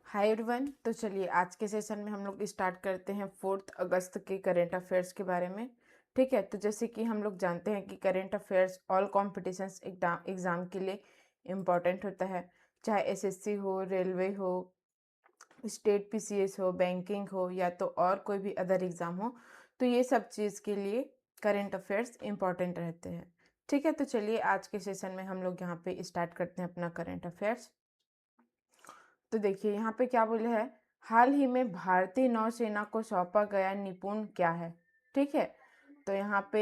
Hi everyone. तो चलिए आज के सेशन में हम लोग स्टार्ट करते हैं 4 अगस्त के करेंट अफेयर्स के बारे में। ठीक है, तो जैसे कि हम लोग जानते हैं कि current affairs all competitions exam के लिए इम्पॉर्टेंट होता है, चाहे एसएससी हो, रेलवे हो, स्टेट पीसीएस हो, बैंकिंग हो या तो और कोई भी अदर एग्ज़ाम हो। तो ये सब चीज़ के लिए करेंट अफेयर्स इम्पॉर्टेंट रहते हैं। ठीक है, तो चलिए आज के सेशन में हम लोग यहाँ पे स्टार्ट करते हैं अपना करेंट अफेयर्स। तो देखिए यहाँ पे क्या बोले है, हाल ही में भारतीय नौसेना को सौंपा गया निपुण क्या है। ठीक है, तो यहाँ पे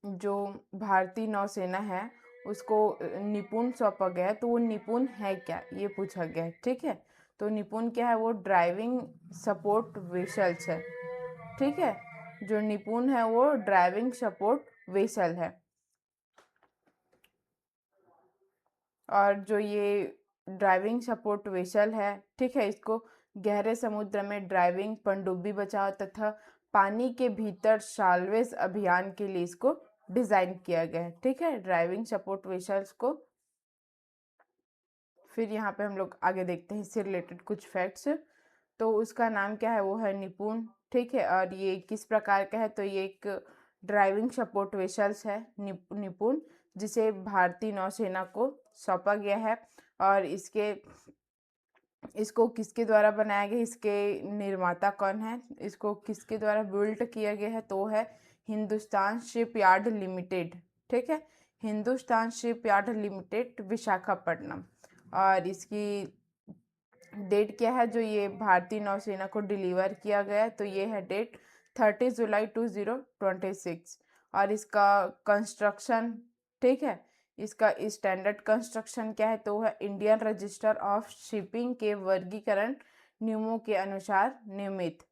जो भारतीय नौसेना है उसको निपुण सौंपा गया है, तो वो निपुण है क्या ये पूछा गया है। ठीक है, तो निपुण क्या है, वो ड्राइविंग सपोर्ट वेसल्स है। ठीक है, जो निपुण है वो ड्राइविंग सपोर्ट वेसल है। और जो ये ड्राइविंग सपोर्ट वेसल है, ठीक है, इसको गहरे समुद्र में ड्राइविंग, पनडुब्बी बचाव तथा पानी के भीतर साल्वेज अभियान के लिए इसको डिजाइन किया गया है। ठीक है, ड्राइविंग सपोर्ट वेसल्स को। फिर यहाँ पे हम लोग आगे देखते हैं इससे रिलेटेड कुछ फैक्ट्स। तो उसका नाम क्या है, वो है निपुण। ठीक है, और ये किस प्रकार का है, तो ये एक ड्राइविंग सपोर्ट वेसल्स है निपुण, जिसे भारतीय नौसेना को सौंपा गया है। और इसको किसके द्वारा बनाया गया, इसके निर्माता कौन है, इसको किसके द्वारा बिल्ट किया गया है, तो है हिंदुस्तान शिपयार्ड लिमिटेड। ठीक है, हिंदुस्तान शिपयार्ड लिमिटेड, विशाखापट्टनम। और इसकी डेट क्या है जो ये भारतीय नौसेना को डिलीवर किया गया, तो ये है डेट 30 जुलाई 2026। और इसका कंस्ट्रक्शन, ठीक है, इसका स्टैंडर्ड कंस्ट्रक्शन क्या है, तो है इंडियन रजिस्टर ऑफ शिपिंग के वर्गीकरण नियमों के अनुसार निर्मित।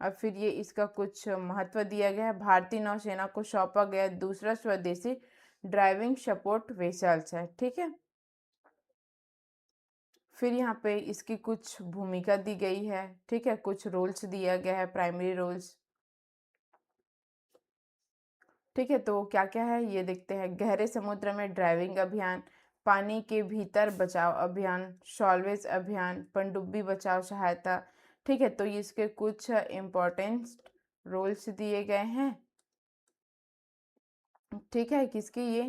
और फिर ये इसका कुछ महत्व दिया गया है, भारतीय नौसेना को सौंपा गया दूसरा स्वदेशी ड्राइविंग सपोर्ट वेसल्स है। ठीक है, फिर यहाँ पे इसकी कुछ भूमिका दी गई है। ठीक है, कुछ रोल्स दिया गया है, प्राइमरी रोल्स। ठीक है, तो क्या क्या है ये देखते हैं। गहरे समुद्र में ड्राइविंग अभियान, पानी के भीतर बचाव अभियान, सॉल्वेज अभियान, पनडुब्बी बचाव सहायता। ठीक है, तो इसके कुछ इम्पोर्टेंट रोल्स दिए गए हैं। ठीक है, किसकी, ये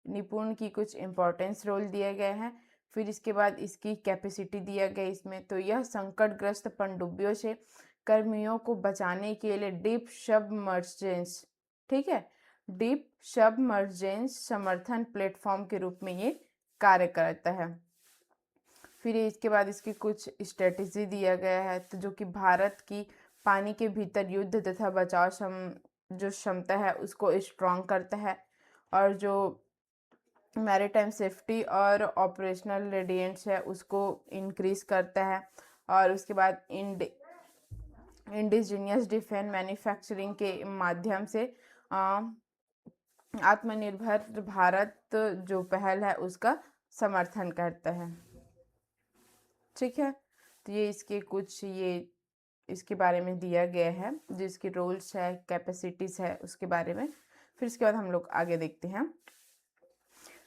निपुण की कुछ इम्पोर्टेंस रोल दिए गए हैं। फिर इसके बाद इसकी कैपेसिटी दिया गया इसमें, तो यह संकटग्रस्त पनडुब्बियों से कर्मियों को बचाने के लिए डीप सबमर्जेंस, ठीक है, डीप सबमर्जेंस समर्थन प्लेटफॉर्म के रूप में ये कार्य करता है। फिर इसके बाद इसकी कुछ स्ट्रेटेजी दिया गया है, तो जो कि भारत की पानी के भीतर युद्ध तथा बचाव जो क्षमता है उसको स्ट्रॉन्ग करता है। और जो मैरीटाइम सेफ्टी और ऑपरेशनल रेडियंस है उसको इंक्रीज करता है। और उसके बाद इंडिजीनियस डिफेंस मैन्युफैक्चरिंग के माध्यम से आत्मनिर्भर भारत जो पहल है उसका समर्थन करता है। ठीक है, तो ये इसके बारे में दिया गया है, जो इसके रोल्स है, कैपेसिटीज है उसके बारे में। फिर इसके बाद हम लोग आगे देखते हैं।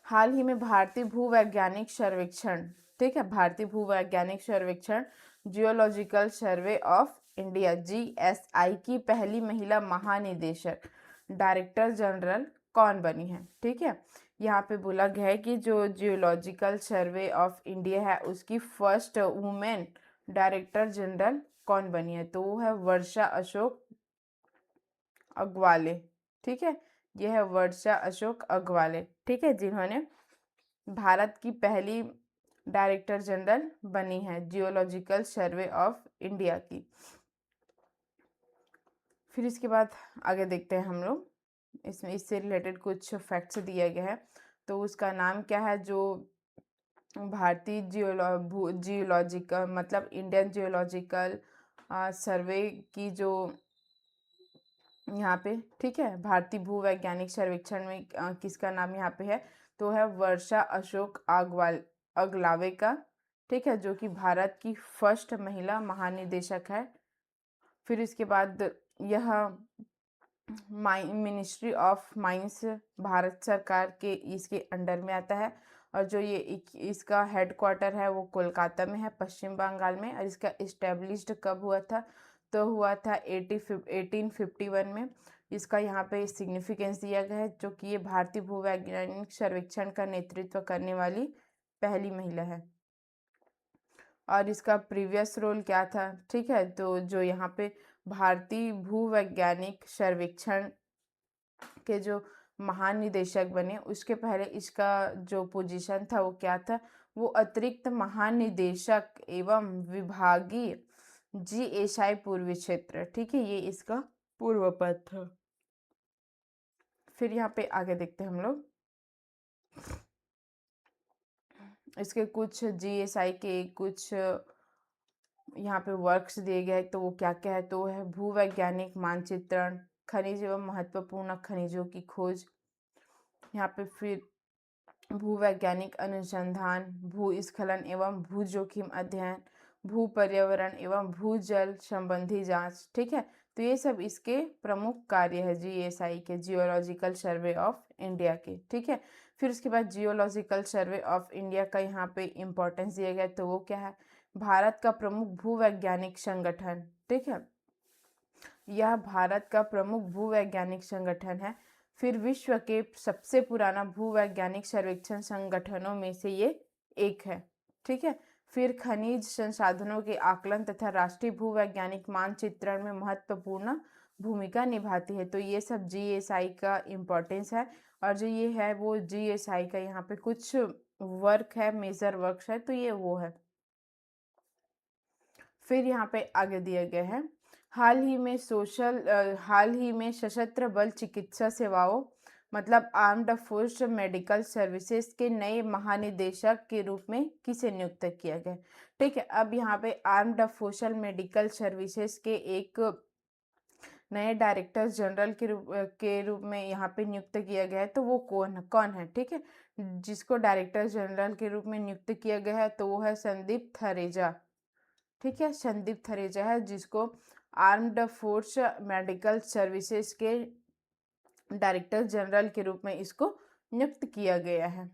हाल ही में भारतीय भूवैज्ञानिक सर्वेक्षण, ठीक है, भारतीय भूवैज्ञानिक सर्वेक्षण geological survey of India GSI की पहली महिला महानिदेशक डायरेक्टर जनरल कौन बनी है। ठीक है, यहाँ पे बोला गया है कि जो जियोलॉजिकल सर्वे ऑफ इंडिया है उसकी फर्स्ट वुमेन डायरेक्टर जनरल कौन बनी है, तो वो है वर्षा अशोक अग्रवाले। ठीक है, यह है वर्षा अशोक अग्रवाले। ठीक है, जिन्होंने भारत की पहली डायरेक्टर जनरल बनी है जियोलॉजिकल सर्वे ऑफ इंडिया की। फिर इसके बाद आगे देखते हैं हम लोग, इसमें इससे रिलेटेड कुछ फैक्ट्स दिया गया है। तो उसका नाम क्या है, जो भारतीय जियोलॉजिकल मतलब इंडियन जियोलॉजिकल सर्वे की जो यहाँ पे, ठीक है, भारतीय भूवैज्ञानिक सर्वेक्षण में किसका नाम यहाँ पे है, तो है वर्षा अशोक अगलावे का। ठीक है, जो कि भारत की फर्स्ट महिला महानिदेशक है। फिर इसके बाद यह मिनिस्ट्री ऑफ माइंस भारत सरकार के इसके अंडर में आता है। और जो ये इसका हेडक्वार्टर है वो कोलकाता में है, पश्चिम बंगाल में। और इसका इस्टेब्लिश्ड कब हुआ था? तो हुआ था 1851 में। इसका यहाँ पे सिग्निफिकेंस दिया गया है, जो कि ये भारतीय भूवैज्ञानिक सर्वेक्षण का नेतृत्व करने वाली पहली महिला है। और इसका प्रीवियस रोल क्या था? ठीक है, तो जो यहाँ पे भारतीय भूवैज्ञानिक सर्वेक्षण के जो महानिदेशक बने, उसके पहले इसका जो पोजीशन था वो क्या था? वो अतिरिक्त महानिदेशक एवं विभागीय जीएसआई पूर्वी क्षेत्र, ठीक है, ये इसका पूर्व पद था। फिर यहाँ पे आगे देखते हैं हम लोग इसके कुछ जीएसआई के कुछ यहाँ पे वर्क्स दिए गए, तो वो क्या क्या है? तो वो है भूवैज्ञानिक मानचित्रण, खनिज एवं महत्वपूर्ण खनिजों की खोज, यहाँ पे फिर भूवैज्ञानिक अनुसंधान, भूस्खलन एवं भू जोखिम अध्ययन, भू पर्यावरण एवं भूजल संबंधी जांच, ठीक है। तो ये सब इसके प्रमुख कार्य है जीएसआई के, जियोलॉजिकल सर्वे ऑफ इंडिया के, ठीक है। फिर उसके बाद जियोलॉजिकल सर्वे ऑफ इंडिया का यहाँ पे इम्पोर्टेंस दिया गया, तो वो क्या है? भारत का प्रमुख भूवैज्ञानिक संगठन, ठीक है, यह भारत का प्रमुख भूवैज्ञानिक संगठन है। फिर विश्व के सबसे पुराना भूवैज्ञानिक सर्वेक्षण संगठनों में से ये एक है, ठीक है। फिर खनिज संसाधनों के आकलन तथा राष्ट्रीय भूवैज्ञानिक मानचित्रण में महत्वपूर्ण भूमिका निभाती है। तो ये सब जीएसआई का इम्पोर्टेंस है। और जो ये है वो जीएसआई का यहाँ पे कुछ वर्क है, मेजर वर्क्स है, तो ये वो है। फिर यहाँ पे आगे दिया गया है हाल ही में सशस्त्र बल चिकित्सा सेवाओं मतलब आर्म्ड फोर्स मेडिकल सर्विसेज के नए महानिदेशक के रूप में किसे नियुक्त किया गया? ठीक है, अब यहाँ पे आर्म्ड फोर्स मेडिकल सर्विसेज के एक नए डायरेक्टर जनरल के रूप में यहाँ पे नियुक्त किया गया है। तो वो कौन कौन है? ठीक है, जिसको डायरेक्टर जनरल के रूप में नियुक्त किया गया है तो वो है संदीप थरेजा, ठीक है। संदीप थरेजा है जिसको आर्म्ड फोर्स मेडिकल सर्विसेज के डायरेक्टर जनरल के रूप में इसको नियुक्त किया गया है।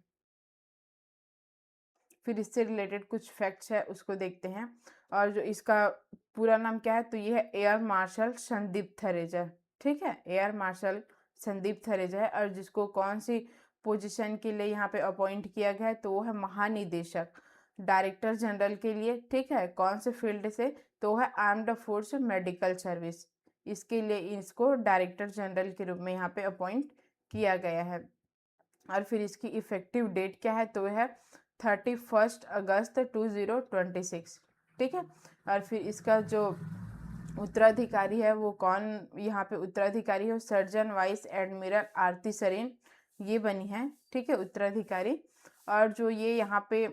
फिर इससे रिलेटेड कुछ फैक्ट्स है उसको देखते हैं। और जो इसका पूरा नाम क्या है? तो ये है एयर मार्शल संदीप थरेजा, ठीक है, एयर मार्शल संदीप थरेजा है। और जिसको कौन सी पोजीशन के लिए यहाँ पे अपॉइंट किया गया है? तो वो है महानिदेशक डायरेक्टर जनरल के लिए, ठीक है। कौन से फील्ड से? तो है आर्म्ड फोर्स मेडिकल सर्विस, इसके लिए इसको डायरेक्टर जनरल के रूप में यहाँ पे अपॉइंट किया गया है। और फिर इसकी इफेक्टिव डेट क्या है? तो है 31 अगस्त 2026, ठीक है। और फिर इसका जो उत्तराधिकारी है वो कौन यहाँ पे उत्तराधिकारी है? सर्जन वाइस एडमिरल आरती सरीन ये बनी है, ठीक है, उत्तराधिकारी। और जो ये यहाँ पे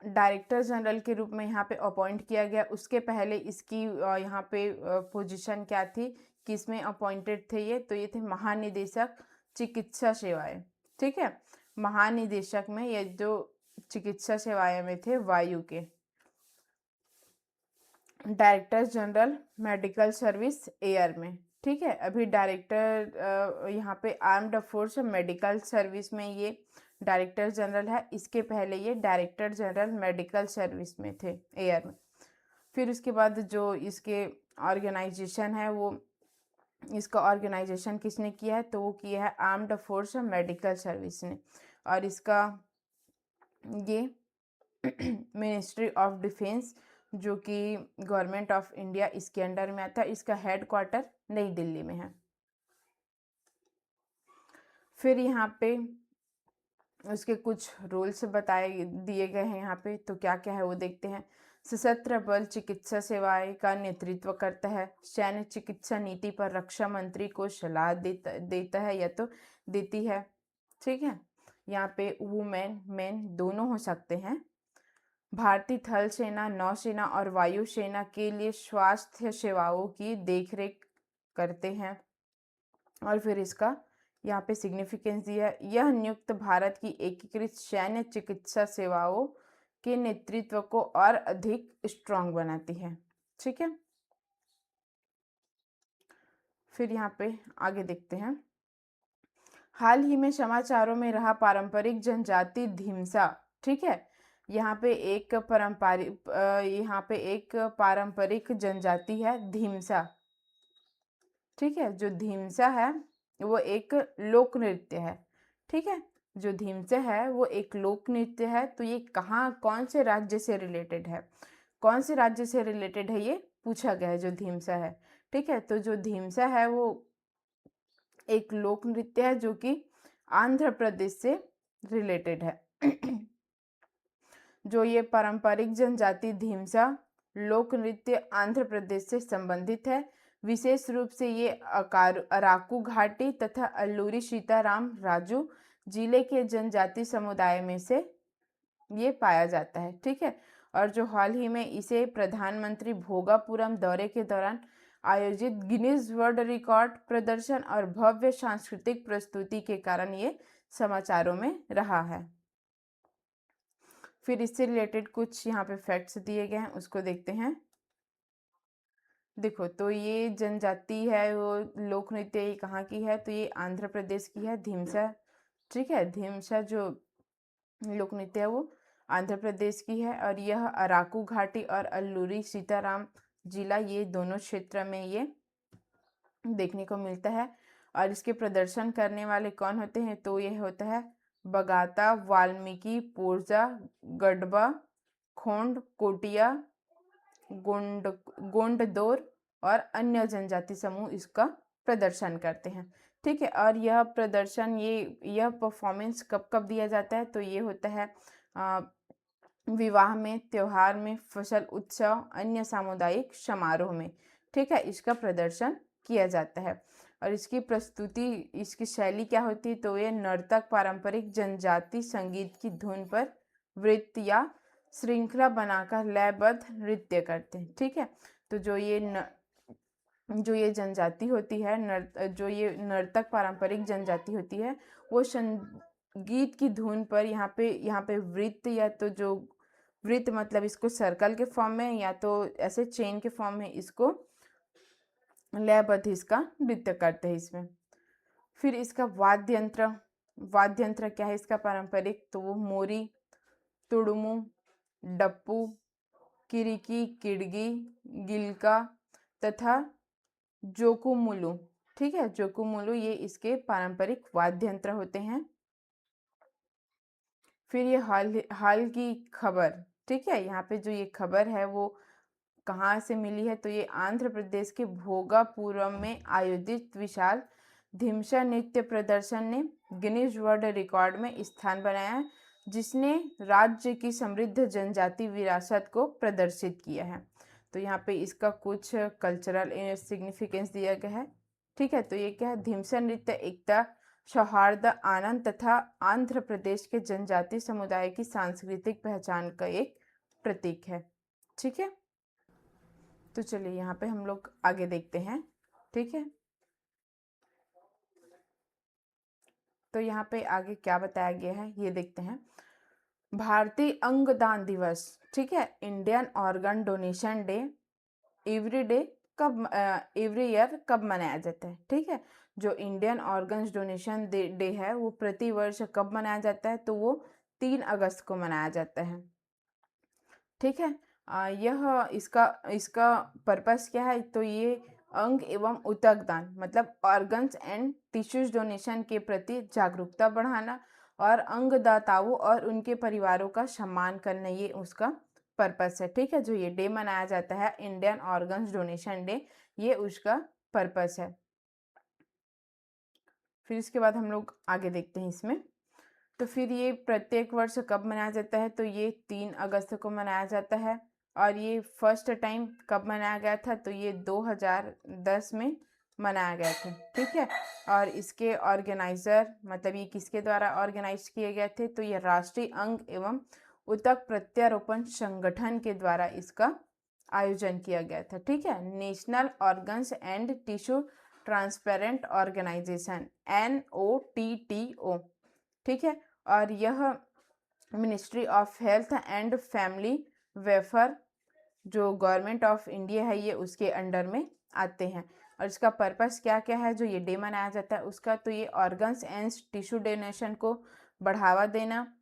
डायरेक्टर जनरल के रूप में यहाँ पे अपॉइंट किया गया, उसके पहले इसकी यहाँ पे पोजीशन क्या थी, किसमें अपॉइंटेड थे ये? तो ये थे महानिदेशक चिकित्सा सेवाएं, ठीक है। महानिदेशक में ये जो चिकित्सा सेवाएं में थे वायु के। Director general medical service air में, ठीक है। अभी डायरेक्टर यहाँ पे आर्म्ड फोर्स मेडिकल सर्विस में ये डायरेक्टर जनरल है, इसके पहले ये डायरेक्टर जनरल मेडिकल सर्विस में थे एयर में। फिर उसके बाद जो इसके ऑर्गेनाइजेशन है वो इसका ऑर्गेनाइजेशन किसने किया है? तो वो किया है आर्म्ड फोर्स मेडिकल सर्विस ने। और इसका ये मिनिस्ट्री ऑफ डिफेंस जो कि गवर्नमेंट ऑफ इंडिया इसके अंडर में आता है, इसका हेडक्वार्टर नई दिल्ली में है। फिर यहाँ पे उसके कुछ रूल्स बताए दिए गए हैं यहाँ पे, तो क्या क्या है वो देखते हैं। सशस्त्र बल चिकित्सा सेवाएं का नेतृत्व करता है, सैन्य चिकित्सा नीति पर रक्षा मंत्री को सलाह देता है या तो देती है, ठीक है। यहाँ पे वुमेन मेन दोनों हो सकते हैं। भारतीय थल सेना, नौसेना और वायुसेना के लिए स्वास्थ्य सेवाओं की देखरेख करते हैं। और फिर इसका यहाँ पे सिग्निफिकेंस दिया है, यह नियुक्त भारत की एकीकृत सैन्य चिकित्सा सेवाओं के नेतृत्व को और अधिक स्ट्रॉन्ग बनाती है, ठीक है। फिर यहाँ पे आगे देखते हैं हाल ही में समाचारों में रहा पारंपरिक जनजाति ढीमसा, ठीक है। यहाँ पे एक पारंपरिक जनजाति है ढीमसा, ठीक है। जो ढीमसा है वो एक लोक नृत्य है, ठीक है। जो ढीमसा है वो एक लोक नृत्य है। तो ये कहाँ, कौन से राज्य से रिलेटेड है, कौन से राज्य से रिलेटेड है ये पूछा गया है, जो ढीमसा है, ठीक है। तो जो ढीमसा है वो एक लोक नृत्य है जो कि आंध्र प्रदेश से रिलेटेड है। जो ये पारंपरिक जनजाति ढीमसा लोक नृत्य आंध्र प्रदेश से संबंधित है। विशेष रूप से ये अराकू घाटी तथा अल्लूरी सीताराम राजू जिले के जनजाति समुदाय में से ये पाया जाता है, ठीक है। और जो हाल ही में इसे प्रधानमंत्री भोगापुरम दौरे के दौरान आयोजित गिनीज वर्ल्ड रिकॉर्ड प्रदर्शन और भव्य सांस्कृतिक प्रस्तुति के कारण ये समाचारों में रहा है। फिर इससे रिलेटेड कुछ यहाँ पे फैक्ट्स दिए गए हैं, उसको देखते हैं। देखो, तो ये जनजाति है वो लोक नृत्य, ये कहाँ की है, तो ये आंध्र प्रदेश की है ढीमसा, ठीक है। ढीमसा जो लोक नृत्य है वो आंध्र प्रदेश की है। और यह अराकू घाटी और अल्लूरी सीताराम जिला, ये दोनों क्षेत्र में ये देखने को मिलता है। और इसके प्रदर्शन करने वाले कौन होते हैं, तो ये होता है बगाता, वाल्मीकि, पोरजा, गढ़वा, खोंड, कोटिया, गोंडदोर और अन्य जनजाति समूह इसका प्रदर्शन करते हैं, ठीक है। और यह प्रदर्शन, यह परफॉर्मेंस कब कब दिया जाता है, तो ये होता है विवाह में, त्योहार में, फसल उत्सव, अन्य सामुदायिक समारोह में, ठीक है, इसका प्रदर्शन किया जाता है। और इसकी प्रस्तुति, इसकी शैली क्या होती है, तो ये नर्तक पारंपरिक जनजाति संगीत की धुन पर वृत्त या श्रृंखला बनाकर लयबद्ध नृत्य करते हैं, ठीक है। तो जो ये जनजाति होती है, जो ये नर्तक पारंपरिक जनजाति होती है, वो संगीत की धुन पर यहाँ पे वृत्त, या तो जो वृत्त मतलब इसको सर्कल के फॉर्म में या तो ऐसे चेन के फॉर्म में इसको लयबद्ध इसका नृत्य करते हैं इसमें। फिर इसका वाद्य यंत्र क्या है इसका पारंपरिक, तो वो मोरी, तुड़मू, डप्पू, किरिकी, किड़गी, गिलका तथा जोकुमुलु, ठीक है। जोकुमुलु ये इसके पारंपरिक वाद्य यंत्र होते हैं। फिर ये हाल की खबर, ठीक है। यहाँ पे जो ये खबर है वो कहाँ से मिली है, तो ये आंध्र प्रदेश के भोगापुरम में आयोजित विशाल ढीमसा नृत्य प्रदर्शन ने गिनीज वर्ल्ड रिकॉर्ड में स्थान बनाया है, जिसने राज्य की समृद्ध जनजाति विरासत को प्रदर्शित किया है। तो यहाँ पे इसका कुछ कल्चरल सिग्निफिकेंस दिया गया है, ठीक है। तो ये क्या है, ढीमसा नृत्य एकता, सौहार्द, आनंद तथा आंध्र प्रदेश के जनजाति समुदाय की सांस्कृतिक पहचान का एक प्रतीक है, ठीक है। तो चलिए यहाँ पे हम लोग आगे देखते हैं, ठीक है। तो यहाँ पे आगे क्या बताया गया है ये देखते हैं। भारतीय अंगदान दिवस, ठीक है, Indian organ donation day every year कब मनाया जाता है, ठीक है। जो इंडियन ऑर्गन्स डोनेशन डे है वो प्रति वर्ष कब मनाया जाता है, तो वो 3 अगस्त को मनाया जाता है, ठीक है। यह इसका इसका पर्पस क्या है, तो ये अंग एवं ऊतक दान मतलब ऑर्गन्स एंड टिश्यूज डोनेशन के प्रति जागरूकता बढ़ाना और अंगदाताओं और उनके परिवारों का सम्मान करना, ये उसका पर्पस है, ठीक है। जो ये डे मनाया जाता है इंडियन ऑर्गन्स डोनेशन डे, ये उसका पर्पस है। फिर इसके बाद हम लोग आगे देखते हैं इसमें। तो फिर ये प्रत्येक वर्ष कब मनाया जाता है, तो ये 3 अगस्त को मनाया जाता है। और ये फर्स्ट टाइम कब मनाया गया था, तो ये 2010 में मनाया गया था, ठीक है। और इसके ऑर्गेनाइजर मतलब ये किसके द्वारा ऑर्गेनाइज किए गए थे, तो ये राष्ट्रीय अंग एवं ऊतक प्रत्यारोपण संगठन के द्वारा इसका आयोजन किया गया था, ठीक है। National organs and tissue transparent organisation NOTTO, ठीक है। और यह ministry of health and family welfare जो गवर्नमेंट ऑफ इंडिया है ये उसके अंडर में आते हैं। और इसका पर्पस क्या क्या है जो ये डे मनाया जाता है उसका, तो ये ऑर्गन्स एंड टिश्यू डोनेशन को बढ़ावा देना,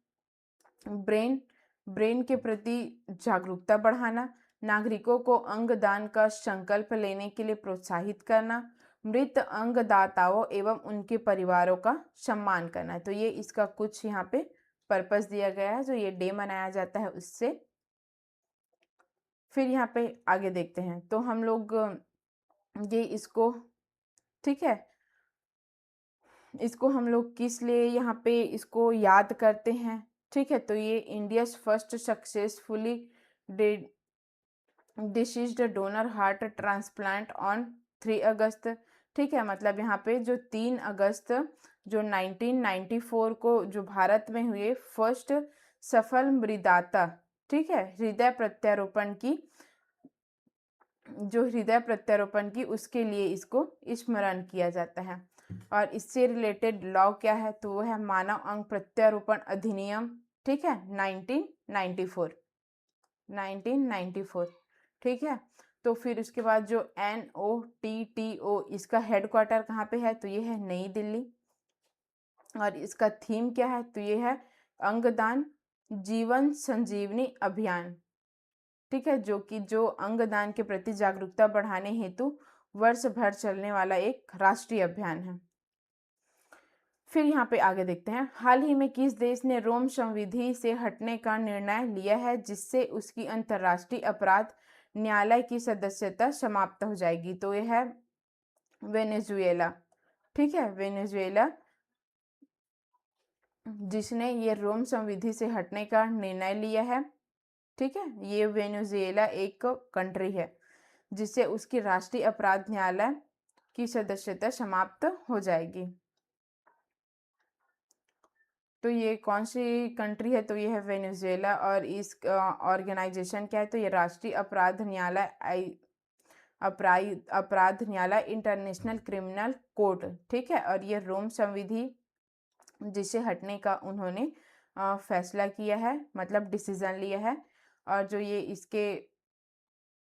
ब्रेन ब्रेन के प्रति जागरूकता बढ़ाना, नागरिकों को अंग दान का संकल्प लेने के लिए प्रोत्साहित करना, मृत अंगदाताओं एवं उनके परिवारों का सम्मान करना। तो ये इसका कुछ यहाँ पे पर्पस दिया गया है जो ये डे मनाया जाता है उससे। फिर यहाँ पे आगे देखते हैं, तो हम लोग ये इसको, ठीक है, इसको हम लोग किस लिए यहाँ पे इसको याद करते हैं, ठीक है, तो ये India's first successfully deceased donor heart transplant on 3 अगस्त, ठीक है, मतलब यहाँ पे जो 3 अगस्त जो 1994 को जो भारत में हुए फर्स्ट सफल मृदाता, ठीक है, हृदय प्रत्यारोपण की उसके लिए इसको स्मरण किया जाता है। और इससे रिलेटेड लॉ क्या है, तो वो है मानव अंग प्रत्यारोपण अधिनियम, ठीक है, 1994, ठीक है। तो फिर उसके बाद जो NOTTO इसका हेडक्वार्टर कहाँ पे है, तो ये है नई दिल्ली। और इसका थीम क्या है, तो ये है अंगदान जीवन संजीवनी अभियान, ठीक है, जो अंगदान के प्रति जागरूकता बढ़ाने हेतु वर्ष भर चलने वाला एक राष्ट्रीय अभियान है। फिर यहाँ पे आगे देखते हैं, हाल ही में किस देश ने रोम संविधि से हटने का निर्णय लिया है जिससे उसकी अंतर्राष्ट्रीय अपराध न्यायालय की सदस्यता समाप्त हो जाएगी, तो यह है वेनेजुएला, ठीक है, वेनेजुएला जिसने ये रोम संविधि से हटने का निर्णय लिया है, ठीक है, ये वेनेजुएला एक कंट्री है जिससे उसकी राष्ट्रीय अपराध न्यायालय की सदस्यता समाप्त हो जाएगी। तो ये कौन सी कंट्री है, तो ये है वेनेजुएला। और इस ऑर्गेनाइजेशन क्या है, तो ये राष्ट्रीय अपराध न्यायालय अपराध न्यायालय इंटरनेशनल क्रिमिनल कोर्ट, ठीक है। और ये रोम संविधि जिसे हटने का उन्होंने फैसला किया है, मतलब डिसीजन लिया है। और जो ये इसके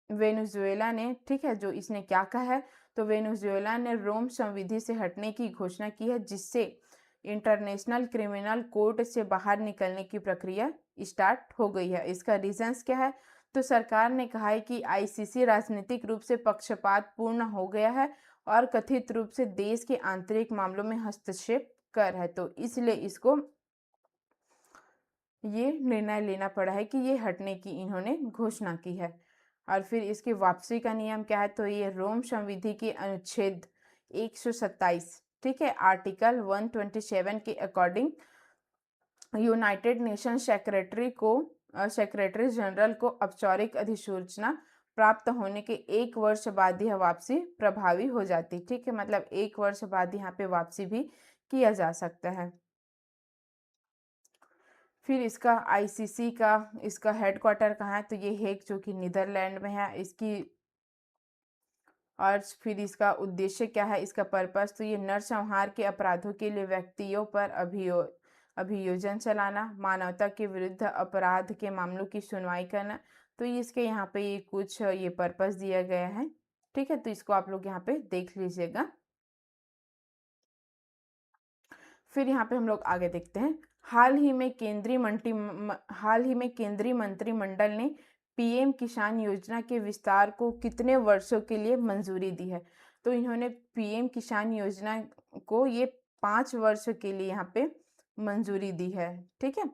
वेनेजुएला ने, ठीक है, जो इसने क्या कहा है, तो वेनेजुएला ने रोम संविधि से हटने की घोषणा की है जिससे इंटरनेशनल क्रिमिनल कोर्ट से बाहर निकलने की प्रक्रिया स्टार्ट हो गई है। इसका रीजंस क्या है, तो सरकार ने कहा है कि ICC राजनीतिक रूप से पक्षपात पूर्ण हो गया है और कथित रूप से देश के आंतरिक मामलों में हस्तक्षेप कर है, तो इसलिए इसको ये निर्णय लेना पड़ा है कि ये हटने की इन्होंने घोषणा की है। और फिर इसकी वापसी का नियम क्या है, तो ये रोम संविधि के अनुच्छेद 127, ठीक है, आर्टिकल 127 के according United nation secretary general को औपचारिक अधिसूचना प्राप्त होने के 1 वर्ष बाद यह वापसी प्रभावी हो जाती, ठीक है, मतलब 1 वर्ष बाद यहाँ पे वापसी भी किया जा सकता है। फिर इसका ICC का इसका हेडक्वार्टर कहाँ है, तो ये हेग जो कि नीदरलैंड में है इसकी। और फिर इसका उद्देश्य क्या है, इसका पर्पस, तो ये नरसंहार के अपराधों के लिए व्यक्तियों पर अभियोजन चलाना, मानवता के विरुद्ध अपराध के मामलों की सुनवाई करना। तो इसके यहाँ पे ये कुछ ये पर्पस दिया गया है, ठीक है, तो इसको आप लोग यहाँ पे देख लीजिएगा। फिर यहाँ पे हम लोग आगे देखते हैं, हाल ही में केंद्रीय मंत्रिमंडल ने PM किसान योजना के विस्तार को कितने वर्षों के लिए मंजूरी दी है, तो इन्होंने PM किसान योजना को ये 5 वर्ष के लिए यहाँ पे मंजूरी दी है, ठीक है।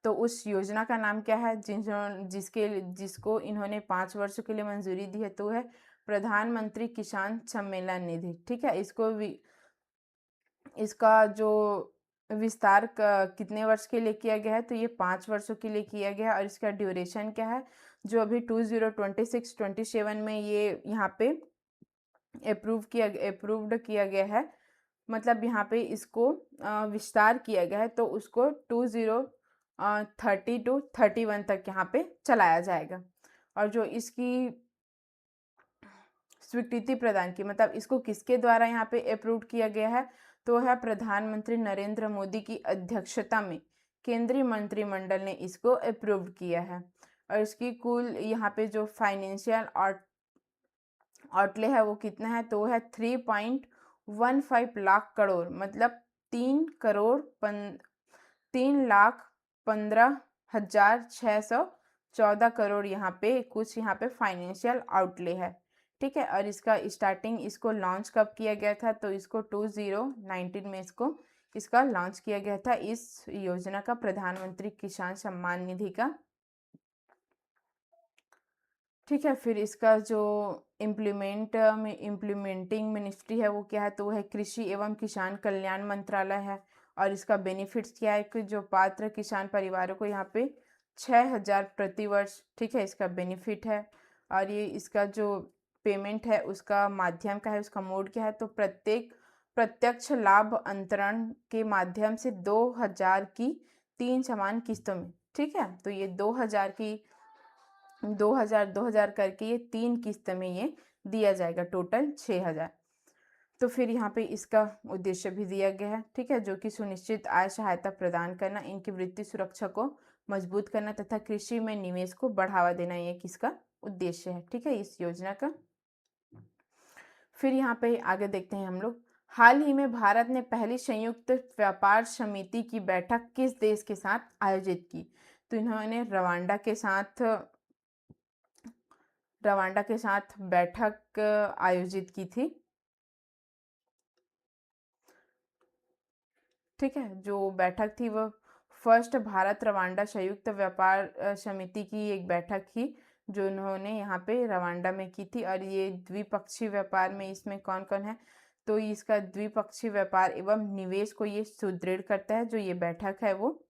तो उस योजना का नाम क्या है जिसको इन्होंने 5 वर्षों के लिए मंजूरी दी है, तो है प्रधानमंत्री किसान सम्मेलन निधि, ठीक है। इसका जो विस्तार कितने वर्ष के लिए किया गया है, तो ये 5 वर्षों के लिए किया गया है। और इसका ड्यूरेशन क्या है, जो अभी 2026-27 में ये यहाँ पे अप्रूव्ड किया गया है, मतलब यहाँ पे इसको विस्तार किया गया है, तो उसको 2030 to 31 तक यहाँ पे चलाया जाएगा। और जो इसकी स्वीकृति प्रदान की, मतलब इसको किसके द्वारा यहाँ पे अप्रूव किया गया है, तो है प्रधानमंत्री नरेंद्र मोदी की अध्यक्षता में केंद्रीय मंत्रिमंडल ने इसको अप्रूव किया है। और इसकी कुल यहाँ पे जो फाइनेंशियल और आउटले है वो कितना है, तो वो है 3.15 लाख करोड़, मतलब 3,15,614 यहाँ पे कुछ यहाँ पे फाइनेंशियल आउटले है। ठीक है, और इसका स्टार्टिंग, इसको लॉन्च कब किया गया था, तो इसको 2019 में इसका लॉन्च किया गया था, इस योजना का, प्रधानमंत्री किसान सम्मान निधि का। ठीक है, फिर इसका जो इम्प्लीमेंटिंग मिनिस्ट्री है वो क्या है, तो वो है कृषि एवं किसान कल्याण मंत्रालय है। और इसका बेनिफिट्स क्या है कि जो पात्र किसान परिवारों को यहाँ पे 6,000 प्रति वर्ष, ठीक है, इसका बेनिफिट है। और ये इसका जो पेमेंट है उसका माध्यम का है, उसका मोड क्या है, तो प्रत्यक्ष लाभ अंतरण के माध्यम से 2,000 की 3 समान किस्तों में। ठीक है, तो ये 2,000 करके ये 3 किस्त में ये दिया जाएगा, टोटल 6,000। तो फिर यहाँ पे इसका उद्देश्य भी दिया गया है। ठीक है, जो कि सुनिश्चित आय सहायता प्रदान करना, इनकी वृत्ति सुरक्षा को मजबूत करना तथा कृषि में निवेश को बढ़ावा देना, ये किसका उद्देश्य है। ठीक है, इस योजना का। फिर यहाँ पे आगे देखते हैं हम लोग, हाल ही में भारत ने पहली संयुक्त व्यापार समिति की बैठक किस देश के साथ आयोजित की, तो इन्होंने रवांडा के साथ बैठक आयोजित की थी। ठीक है, जो बैठक थी वो फर्स्ट भारत रवांडा संयुक्त व्यापार समिति की एक बैठक थी, जो उन्होंने यहाँ पे रवांडा में की थी। और ये द्विपक्षीय व्यापार में इसमें कौन कौन है, तो इसका द्विपक्षीय व्यापार एवं निवेश को ये सुदृढ़ करता है, जो ये बैठक है वो।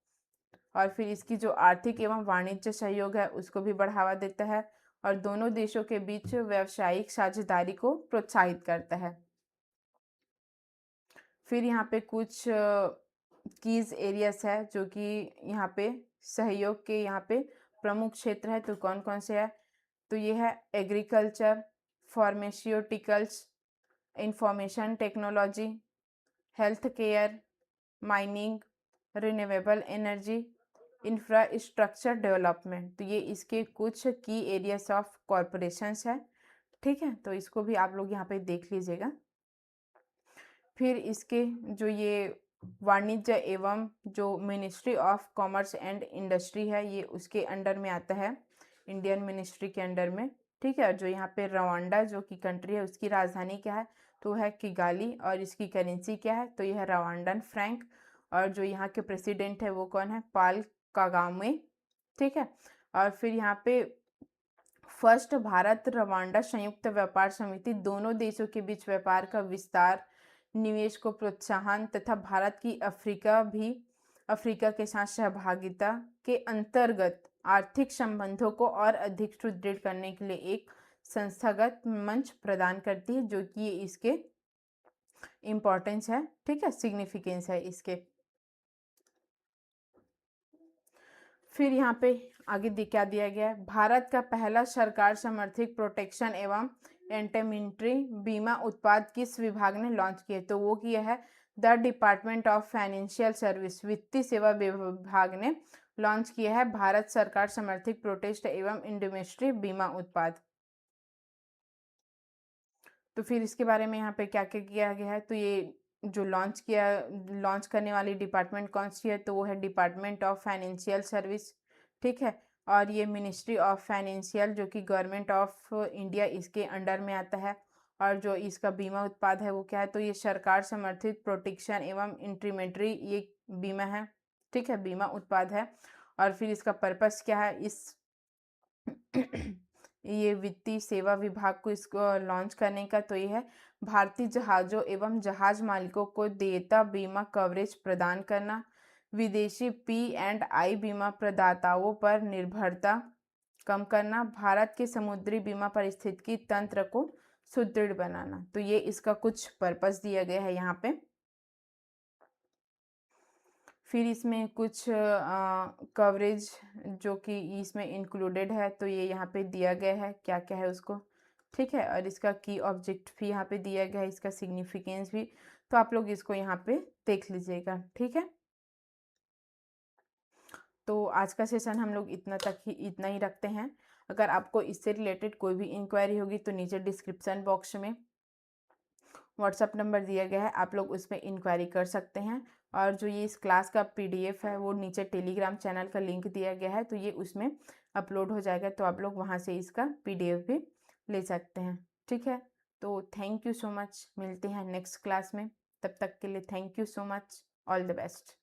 और फिर इसकी जो आर्थिक एवं वाणिज्य सहयोग है उसको भी बढ़ावा देता है, और दोनों देशों के बीच व्यावसायिक साझेदारी को प्रोत्साहित करता है। फिर यहाँ पे कुछ कीज एरियाज है जो कि यहाँ पे सहयोग के यहाँ पे प्रमुख क्षेत्र है, तो कौन कौन से है, तो ये है agriculture, pharmaceuticals, information technology, health care, mining, renewable energy, infrastructure development. तो ये इसके कुछ की एरियाज ऑफ कॉरपोरेशंस है। ठीक है, तो इसको भी आप लोग यहाँ पे देख लीजिएगा। फिर इसके जो ये वाणिज्य एवं जो ministry of commerce and industry है, ये उसके अंडर में आता है, इंडियन मिनिस्ट्री के अंडर में। ठीक है, जो यहाँ पे रवांडा जो कि कंट्री है उसकी राजधानी क्या है, तो है किगाली, और इसकी करेंसी क्या है, तो यह है रवांडन फ्रैंक। और जो यहाँ के प्रेसिडेंट है वो कौन है, पाल कागामे। ठीक है, और फिर यहाँ पे फर्स्ट भारत रवांडा संयुक्त व्यापार समिति दोनों देशों के बीच व्यापार का विस्तार, निवेश को प्रोत्साहन तथा भारत की अफ्रीका के साथ सहभागिता के अंतर्गत आर्थिक संबंधों को और अधिक सुदृढ़ करने के लिए एक संस्थागत मंच प्रदान करती है, जो कि इसके इम्पोर्टेंस है। ठीक है, सिग्निफिकेंस है इसके। फिर यहाँ पे आगे क्या दिया गया है, भारत का पहला सरकार समर्थित प्रोटेक्शन एवं एंटेमिट्री बीमा उत्पाद किस विभाग ने लॉन्च किया, तो वो किया है the department of financial service, वित्तीय सेवा विभाग ने लॉन्च किया है भारत सरकार समर्थित प्रोटेक्ट एवं इंडस्ट्री बीमा उत्पाद। तो फिर इसके बारे में यहाँ पे क्या क्या किया गया है, तो ये जो लॉन्च करने वाली डिपार्टमेंट कौन सी है, तो वो है डिपार्टमेंट ऑफ फाइनेंशियल सर्विस। ठीक है, और ये मिनिस्ट्री ऑफ फाइनेंशियल जो कि गवर्नमेंट ऑफ इंडिया इसके अंडर में आता है। और जो इसका बीमा उत्पाद है वो क्या है, तो ये सरकार समर्थित प्रोटेक्शन एवं इंट्रीमेंट्री ये बीमा है। ठीक है, बीमा उत्पाद है। और फिर इसका पर्पस क्या है, इस ये वित्तीय सेवा विभाग को इसको लॉन्च करने का, तो ये है भारतीय जहाज़ों एवं जहाज मालिकों को देयता बीमा कवरेज प्रदान करना, विदेशी P&I बीमा प्रदाताओं पर निर्भरता कम करना, भारत के समुद्री बीमा पारिस्थितिकी तंत्र को सुदृढ़ बनाना। तो ये इसका कुछ पर्पस दिया गया है यहाँ पे। फिर इसमें कुछ कवरेज जो कि इसमें इंक्लूडेड है, तो ये यहाँ पे दिया गया है क्या क्या है उसको। ठीक है, और इसका की ऑब्जेक्ट भी यहाँ पे दिया गया है, इसका सिग्निफिकेंस भी, तो आप लोग इसको यहाँ पे देख लीजिएगा। ठीक है, तो आज का सेशन हम लोग इतना ही रखते हैं। अगर आपको इससे रिलेटेड कोई भी इंक्वायरी होगी तो नीचे डिस्क्रिप्शन बॉक्स में व्हाट्सअप नंबर दिया गया है, आप लोग उसमें इंक्वायरी कर सकते हैं। और जो ये इस क्लास का पीडीएफ है वो नीचे टेलीग्राम चैनल का लिंक दिया गया है, तो ये उसमें अपलोड हो जाएगा, तो आप लोग वहाँ से इसका पीडीएफ भी ले सकते हैं। ठीक है, तो थैंक यू सो मच, मिलते हैं नेक्स्ट क्लास में। तब तक के लिए thank you so much, all the best.